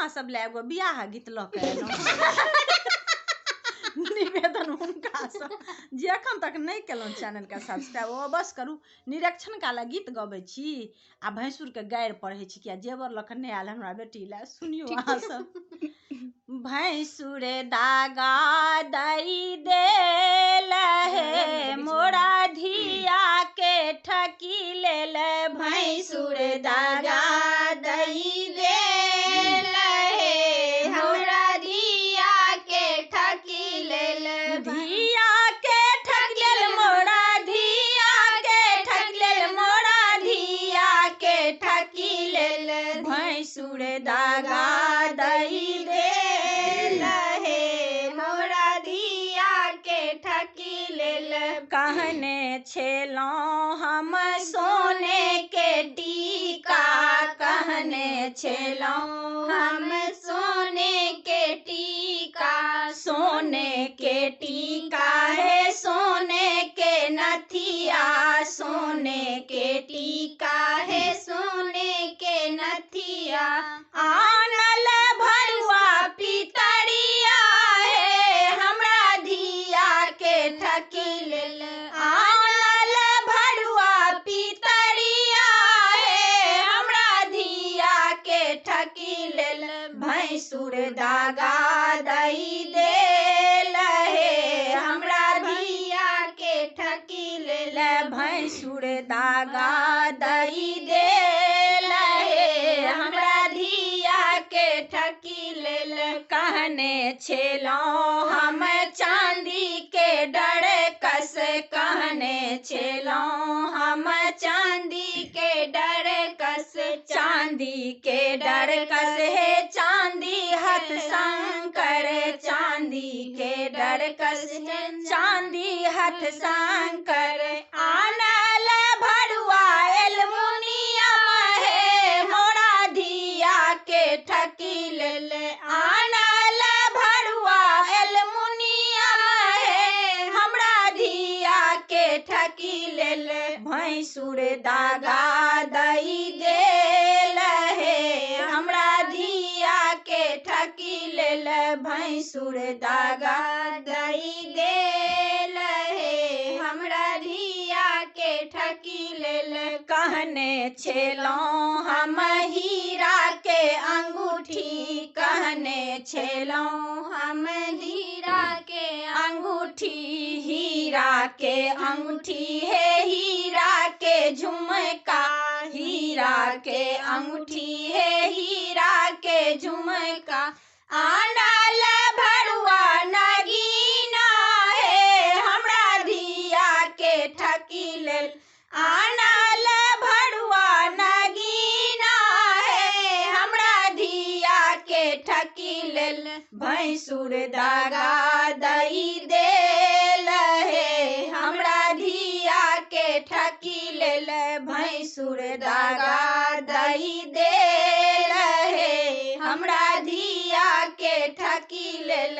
अहाँ सब ले एगो बियाह गीत लऽ के निवेदन हुनका से जे एखन तक नहीं केलहुँ चैनल के सब्सक्राइब ओ बस करू। निरीक्षण काला गीत गबै छी आ भैंसुर के गारि पढ़ै छी किया जेवर लऽ के नहीं आयल हमरा बेटी ले। सुनियो अहाँ सब। भैंसुर दागा दई देल हे मोरा धिया के ठकी लेल। भैंसुर दागा दई देल हे हमरा धिया के ठकी लेल। धिया के ठक लेल मोरा धिया के ठक लेल मोरा धिया के ठकी लेल। भैंसुर दागा दई देल हे मोरा धिया के ठकी लेल। कहने छेलौं हम सोने के टीका कहने छेलौं हम सोने के टीका। सोने के टीका है सोने के नथिया सोने के टीका है सोने के नथिया। आनल भरुआ पितरिया है हमरा धिया के ठकी लेल। आनल भरुआ पितरिया है हमरा धिया के ठकी लेल। भैंसुर दागा दई देल हे हमरा धिया के ठकी लेल। भैंसुर दागा दई देल हे हमरा धिया के ठकी लेल। कहने छेलौं हम चांदी के डरकस कहने छेलौं हम चांदी के डरकस। चांदी के डरकस है चांदी हथ शंकर चांदी के डरकस है चांदी हथ शंकर। आनल भरुआ एल्युमिनियम है मोरा धिया के ठकी लेल। आनल भरुआ एल्युमिनियम है हमरा धिया के ठकी लेल। भैंसुर दागा दई देल हे हमरा धिया के ठकी लेल। भैंसुर दागा दई देल हे हमरा धिया के ठकी लेल। कहने छेलौं हम हीरा के अंगूठी कहने छेलौं हम हीरा के अंगूठी। हीरा के अंगूठी है हीरा के झुमका हीरा के अंगूठी है हीरा के झुमका। आनल भरुआ नगीना है हमरा धिया के ठकी लेल। आनल भरुआ नगीना है हमरा धिया के ठकी लेल। भैंसुर दागा दई देल हे हमरा धिया के ठकी लेल। भैंसुर दागा दई देल हे हमरा धिया के ठकी लेल।